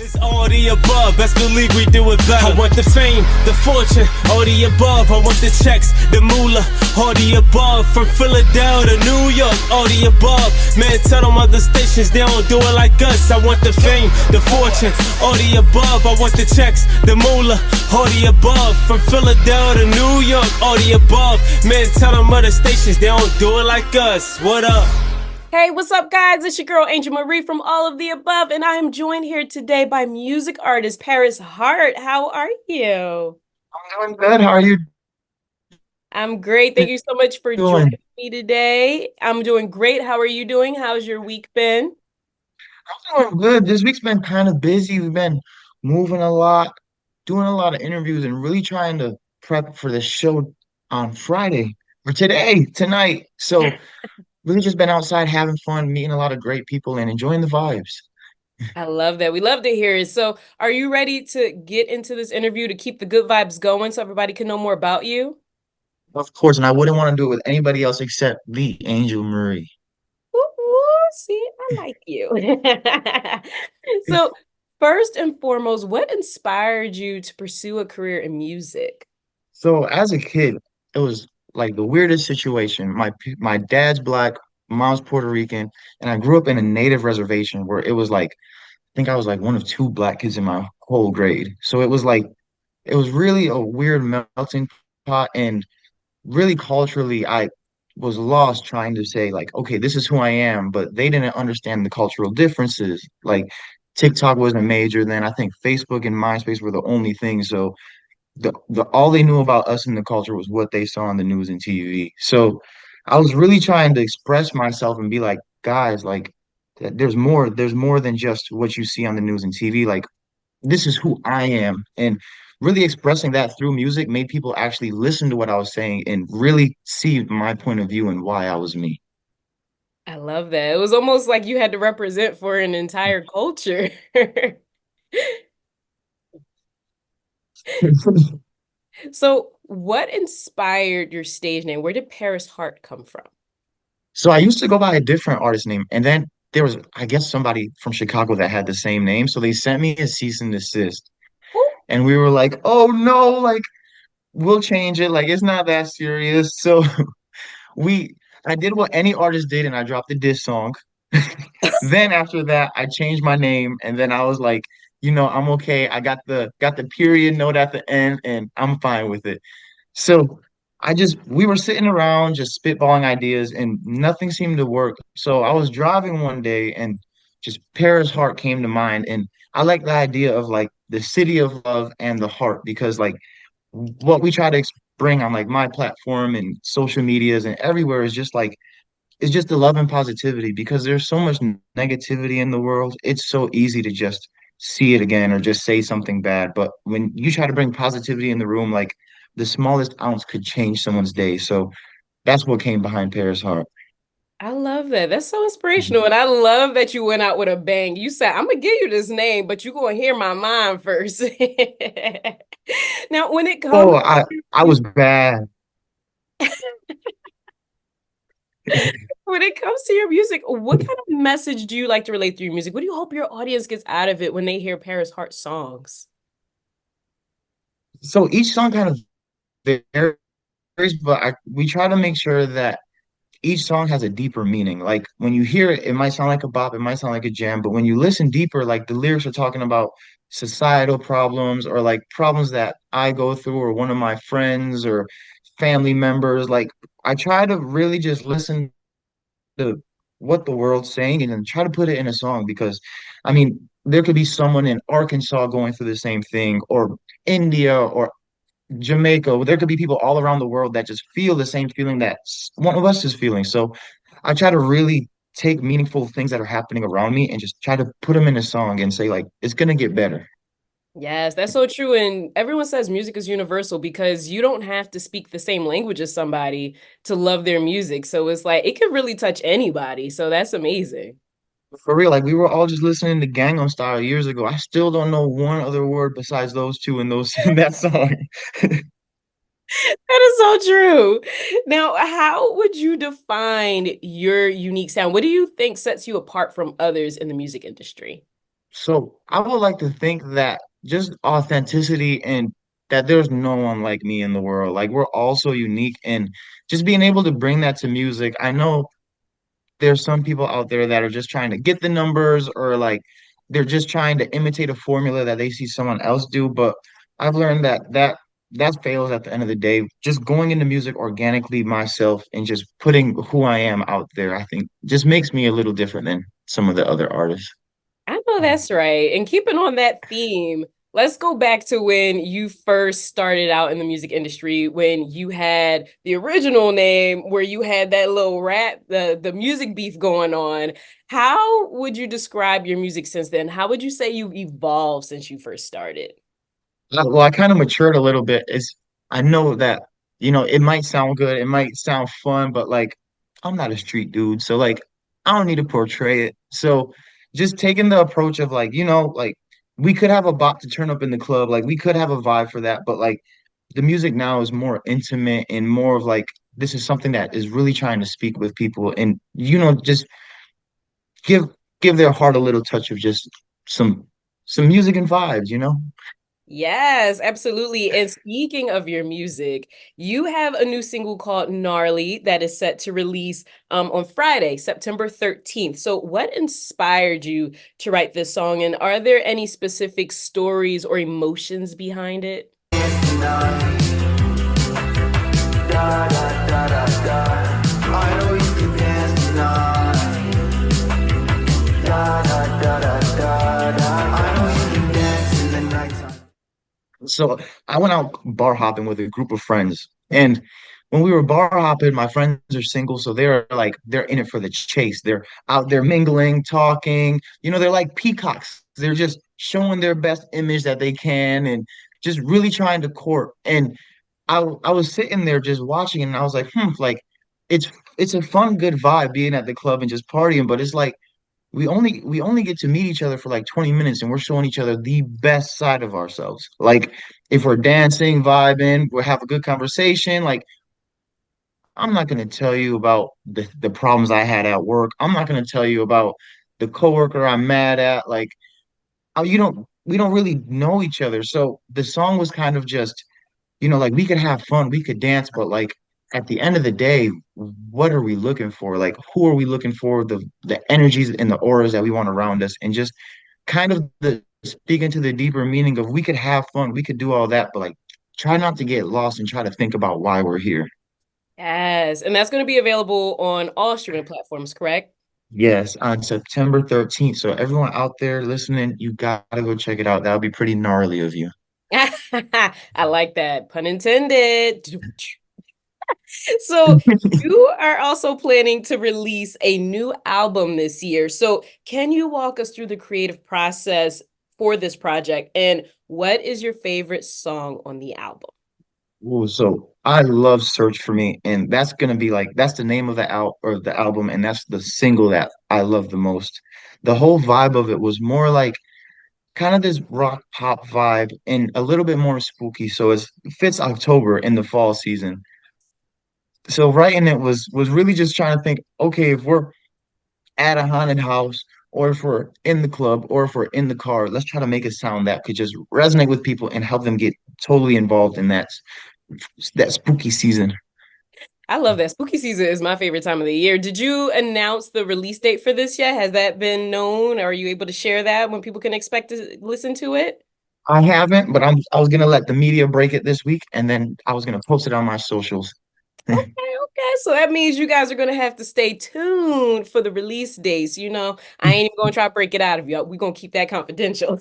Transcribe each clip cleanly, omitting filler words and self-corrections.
It's all the above, best believe we do it better. I want the fame, the fortune, all the above. I want the checks, the moolah, all the above. From Philadelphia to New York, all the above. Man, tell them other stations they don't do it like us. I want the fame, the fortune, all the above. I want the checks, the moolah, all the above. From Philadelphia to New York, all the above. Man, tell them other stations they don't do it like us. What up? Hey, what's up, guys? It's your girl Angel Marie from All of the Above, and I am joined here today by music artist Paris Hart. How are you? I'm doing good. How are you I'm great. Thank you so much for doing? joining me today. I'm doing great. How are you doing? How's your week been? I'm doing good. This week's been kind of busy. We've been moving a lot, doing a lot of interviews, and really trying to prep for the show on Friday or tonight. So really just been outside having fun, meeting a lot of great people and enjoying the vibes. I love that. We love to hear it. So, are you ready to get into this interview to keep the good vibes going so everybody can know more about you? Of course, and I wouldn't want to do it with anybody else except the Angel Marie. Woo, woo. See, I like you. So, first and foremost, what inspired you to pursue a career in music? So as a kid, it was like the weirdest situation. My dad's black, mom's Puerto Rican, and I grew up in a native reservation where it was like I think I was like one of two black kids in my whole grade. So it was like it was really a weird melting pot, and really culturally I was lost trying to say like, okay, this is who I am, but they didn't understand the cultural differences. Like TikTok wasn't major then. I think Facebook and MySpace were the only things. So the all they knew about us in the culture was what they saw on the news and TV. So I was really trying to express myself and be like, guys, like there's more than just what you see on the news and TV. Like this is who I am. And really expressing that through music made people actually listen to what I was saying and really see my point of view and why I was me. I love that. It was almost like you had to represent for an entire culture. So, what inspired your stage name? Where did Paris Hart come from? So I used to go by a different artist name, and then there was, I guess, somebody from Chicago that had the same name. So they sent me a cease and desist. Ooh. And we were like, oh no, like we'll change it. Like it's not that serious. So we I did what any artist did and I dropped the diss song. Then after that, I changed my name and then I was like, I'm okay. I got the period note at the end and I'm fine with it. So we were sitting around just spitballing ideas and nothing seemed to work. So I was driving one day and just Paris Heart came to mind. And I like the idea of like the city of love and the heart because like what we try to bring on like my platform and social medias and everywhere is just like it's just the love and positivity because there's so much negativity in the world. It's so easy to just see it again or just say something bad. But when you try to bring positivity in the room, like the smallest ounce could change someone's day. So that's what came behind Paris Heart. I love that. That's so inspirational. And I love that you went out with a bang. You said, I'm gonna give you this name, but you're gonna hear my mind first. Now, when it Oh, comes I was bad. when it comes to your music, what kind of message do you like to relate through your music? What do you hope your audience gets out of it when they hear Paris Hart songs? So each song kind of varies, but we try to make sure that each song has a deeper meaning. Like when you hear it, it might sound like a bop, it might sound like a jam, but when you listen deeper, like the lyrics are talking about societal problems or like problems that I go through or one of my friends or family members. Like I try to really just listen to what the world's saying and then try to put it in a song because I mean, there could be someone in Arkansas going through the same thing or India or Jamaica. There could be people all around the world that just feel the same feeling that one of us is feeling. So I try to really take meaningful things that are happening around me and just try to put them in a song and say like it's gonna get better. Yes, that's so true. And everyone says music is universal because you don't have to speak the same language as somebody to love their music. So it's like it could really touch anybody. So that's amazing. For real, like we were all just listening to Gangnam Style years ago. I still don't know one other word besides those two in those in that song. That is so true. Now, how would you define your unique sound? What do you think sets you apart from others in the music industry? So I would like to think that just authenticity and that there's no one like me in the world. Like we're all so unique and just being able to bring that to music. I know there's some people out there that are just trying to get the numbers or like they're just trying to imitate a formula that they see someone else do. But I've learned that fails at the end of the day. Just going into music organically myself and just putting who I am out there, I think just makes me a little different than some of the other artists. I know that's right. And keeping on that theme, let's go back to when you first started out in the music industry, when you had the original name, where you had that little rap, the music beef going on. How would you describe your music since then? How would you say you've evolved since you first started? Well, I kind of matured a little bit. Is I know that, it might sound good, it might sound fun, but like I'm not a street dude. So like I don't need to portray it. So just taking the approach of like, like we could have a bot to turn up in the club, like we could have a vibe for that, but like the music now is more intimate and more of like this is something that is really trying to speak with people and just give give their heart a little touch of just some some music and vibes. Yes, absolutely. And speaking of your music, you have a new single called Gnarly that is set to release on Friday, September 13th. So, what inspired you to write this song? And are there any specific stories or emotions behind it? So I went out bar hopping with a group of friends. And when we were bar hopping, my friends are single, so they're in it for the chase. They're out there mingling, talking. They're like peacocks. They're just showing their best image that they can and just really trying to court. And I was sitting there just watching and I was like, like it's it's a fun, good vibe being at the club and just partying, but it's like we only get to meet each other for like 20 minutes and we're showing each other the best side of ourselves. Like if we're dancing, vibing, we have a good conversation. Like I'm not going to tell you about the problems I had at work. I'm not going to tell you about the coworker I'm mad at. Like we don't really know each other. So the song was kind of just like we could have fun, we could dance, but like at the end of the day, what are we looking for? Like who are we looking for? The energies and the auras that we want around us, and just kind of the speaking to the deeper meaning of we could have fun, we could do all that, but like try not to get lost and try to think about why we're here. Yes, and that's going to be available on all streaming platforms, correct? Yes, on September 13th. So everyone out there listening, you gotta go check it out. That would be pretty gnarly of you. I like that. Pun intended. So you are also planning to release a new album this year. So can you walk us through the creative process for this project? And what is your favorite song on the album? Ooh, so I love Search for Me, and that's gonna be like that's the name of the album, and that's the single that I love the most. The whole vibe of it was more like kind of this rock pop vibe and a little bit more spooky. So it fits October in the fall season. So writing it was really just trying to think, okay, if we're at a haunted house, or if we're in the club, or if we're in the car, let's try to make a sound that could just resonate with people and help them get totally involved in that spooky season. I love that. Spooky season is my favorite time of the year. Did you announce the release date for this yet? Has that been known? Are you able to share that when people can expect to listen to it? I haven't, but I was gonna let the media break it this week, and then I was gonna post it on my socials. Okay, okay. So that means you guys are gonna have to stay tuned for the release dates. I ain't even gonna try to break it out of you. We're gonna keep that confidential.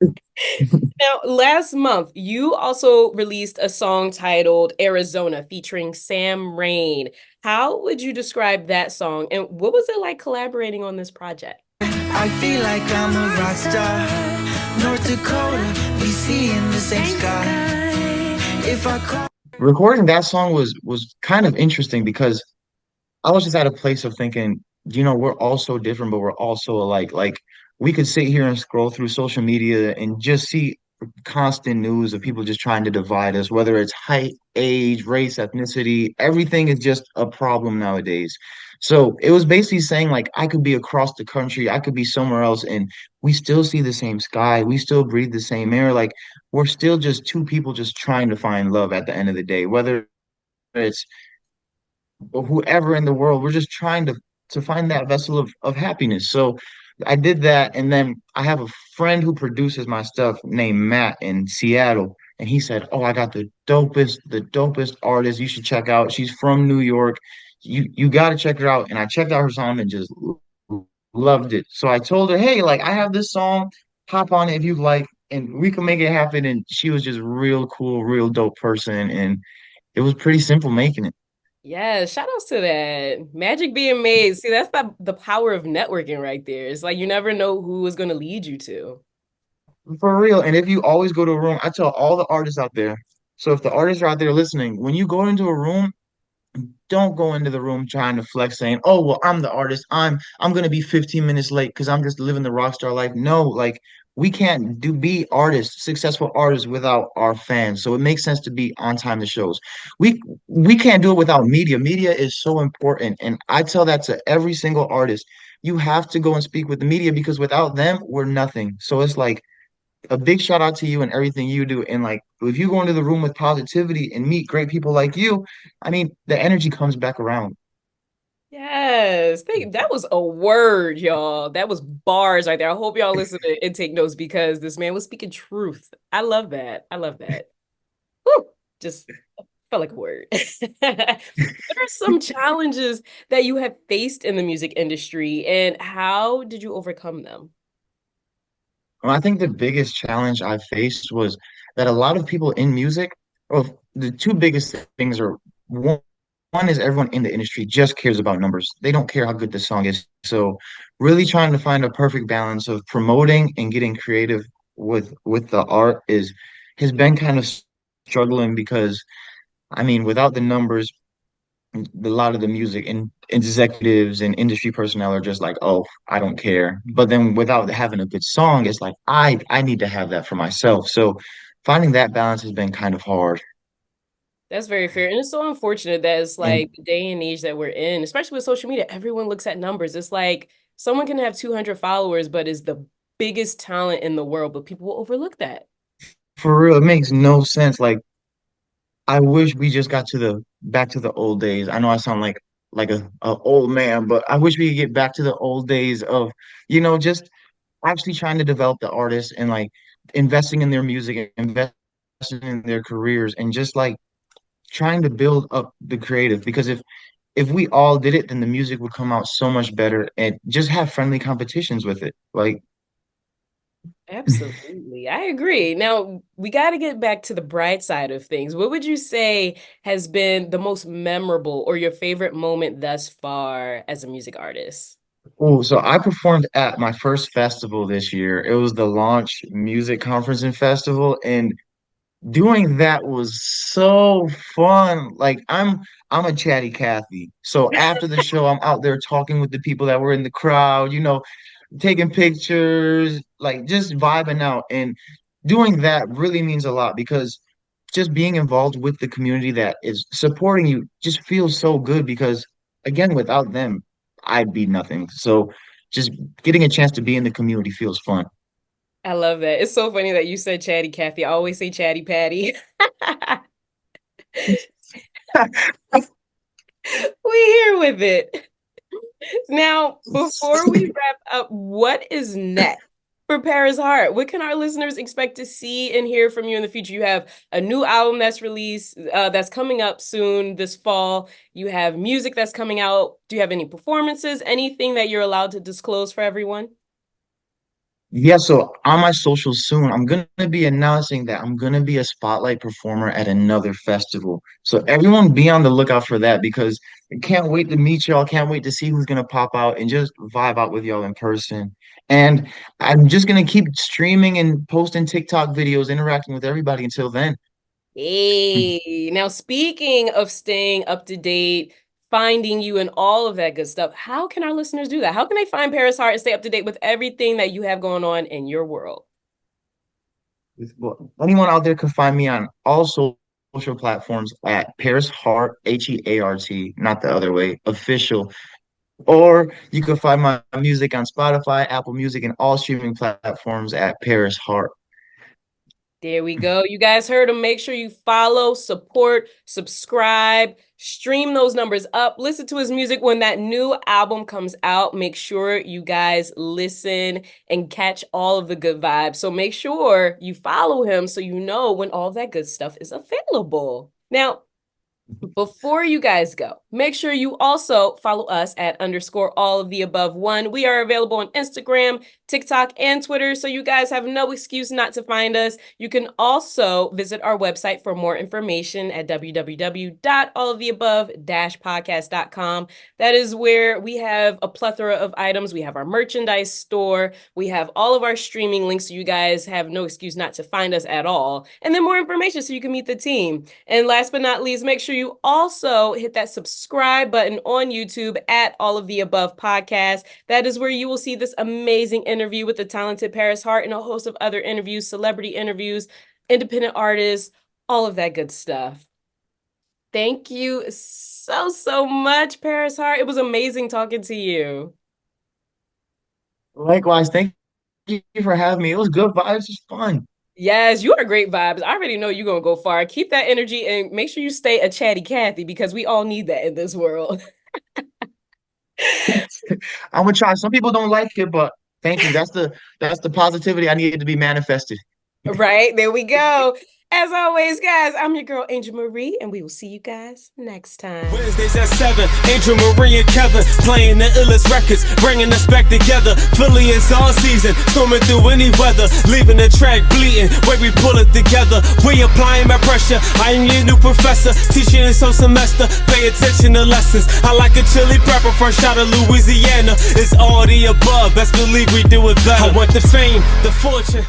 Now, last month, you also released a song titled Arizona featuring Sam Rain. How would you describe that song? And what was it like collaborating on this project? I feel like I'm a rock star. North Dakota, we see in the same sky. If I call Recording that song was kind of interesting because I was just at a place of thinking, we're all so different, but we're also alike. Like we could sit here and scroll through social media and just see constant news of people just trying to divide us, whether it's height, age, race, ethnicity, everything is just a problem nowadays. So it was basically saying like I could be across the country, I could be somewhere else, and we still see the same sky, we still breathe the same air. Like we're still just two people just trying to find love at the end of the day, whether it's whoever in the world, we're just trying to find that vessel of happiness. So I did that, and then I have a friend who produces my stuff named Matt in Seattle, and he said, "Oh, I got the dopest artist you should check out. She's from New York. You got to check her out." And I checked out her song and just loved it. So I told her, "Hey, like I have this song, hop on it if you like, and we can make it happen." And she was just real cool, real dope person, and it was pretty simple making it. Yeah, shout outs to that. Magic being made. See, that's the power of networking right there. It's like you never know who is going to lead you to. For real. And if you always go to a room, I tell all the artists out there. So if the artists are out there listening, when you go into a room, don't go into the room trying to flex saying, "Oh, well, I'm the artist. I'm gonna be 15 minutes late because I'm just living the rock star life." No, like we can't be artists, successful artists without our fans. So it makes sense to be on time to shows. We can't do it without media. Media is so important. And I tell that to every single artist. You have to go and speak with the media because without them, we're nothing. So it's like a big shout out to you and everything you do. And like, if you go into the room with positivity and meet great people like you, I mean, the energy comes back around. Yes, that was a word, y'all. That was bars right there. I hope y'all listen and take notes because this man was speaking truth. I love that. I love that. Whew, just felt like a word. What are some challenges that you have faced in the music industry, and how did you overcome them? Well, I think the biggest challenge I faced was that a lot of people in music, well, the two biggest things are one is everyone in the industry just cares about numbers. They don't care how good the song is. So really trying to find a perfect balance of promoting and getting creative with the art is has been kind of struggling because I mean, without the numbers, a lot of the music and executives and industry personnel are just like, oh, I don't care. But then without having a good song, it's like I need to have that for myself. So finding that balance has been kind of hard. That's very fair. And it's so unfortunate that it's And like the day and age that we're in, especially with social media, everyone looks at numbers. It's like someone can have 200 followers, but is the biggest talent in the world, but people will overlook that. for real, it makes no sense. Like I wish we just got to the back to the old days. I know I sound like a old man, but I wish we could get back to the old days of, just actually trying to develop the artists and like investing in their music, investing in their careers, and just like trying to build up the creative because if we all did it then the music would come out so much better and just have friendly competitions with it like Absolutely. I agree. Now, we got to get back to the bright side of things. What would you say has been the most memorable or your favorite moment thus far as a music artist? oh so I performed at my first festival this year. It was the Launch Music Conference and Festival, and doing that was so fun. Like I'm a chatty Cathy, so after the show I'm out there talking with the people that were in the crowd, taking pictures, like just vibing out. And doing that really means a lot because just being involved with the community that is supporting you just feels so good because, again, without them, I'd be nothing. So just getting a chance to be in the community feels fun. I love that. It's so funny that you said Chatty Cathy. I always say Chatty Patty. We here with it. Now, before we wrap up, what is next for Paris Heart? What can our listeners expect to see and hear from you in the future? You have a new album that's released, that's coming up soon this fall. You have music that's coming out. Do you have any performances? Anything that you're allowed to disclose for everyone? Yeah, so on my socials soon, I'm gonna be announcing that I'm gonna be a spotlight performer at another festival. So everyone be on the lookout for that because I can't wait to meet y'all. Can't wait to see who's gonna pop out and just vibe out with y'all in person. And I'm just gonna keep streaming and posting TikTok videos, interacting with everybody until then. Hey, now speaking of staying up to date, finding you and all of that good stuff, how can our listeners do that? How can they find Paris Heart and stay up to date with everything that you have going on in your world? Well, anyone out there can find me on all social platforms at Paris Heart, Heart, not the other way, official. Or you can find my music on Spotify, Apple Music, and all streaming platforms at Paris Hart. There we go. You guys heard him. Make sure you follow, support, subscribe, stream those numbers up. Listen to his music when that new album comes out. Make sure you guys listen and catch all of the good vibes. So make sure you follow him so you know when all that good stuff is available. Now, before you guys go, make sure you also follow us at _all-of-the-above-1. We are available on Instagram, TikTok, and Twitter, so you guys have no excuse not to find us. You can also visit our website for more information at www.alloftheabove-podcast.com. That is where we have a plethora of items. We have our merchandise store. We have all of our streaming links, so you guys have no excuse not to find us at all. And then more information so you can meet the team. And last but not least, make sure you also hit that subscribe button on YouTube at All of the Above Podcast. That is where you will see this amazing interview with the talented Paris Hart and a host of other interviews, celebrity interviews, independent artists, all of that good stuff. Thank you so much, Paris Hart. It was amazing talking to you. Likewise, thank you for having me. It was good vibes. It was fun. Yes, you are great vibes. I already know you're going to go far. Keep that energy and make sure you stay a chatty Cathy because we all need that in this world. I'm gonna try. Some people don't like it, but thank you. That's the positivity I needed to be manifested. Right, there we go. As always, guys, I'm your girl, Angel Marie, and we will see you guys next time. Wednesdays at 7, Angel Marie and Kevin playing the illest records, bringing us back together. Philly is all season, storming through any weather, leaving the track bleeding, where we pull it together. We applying my pressure, I am your new professor, teaching this whole semester, pay attention to lessons. I like a chili pepper, fresh out of Louisiana. It's all the above, best believe we do it better. I want the fame, the fortune.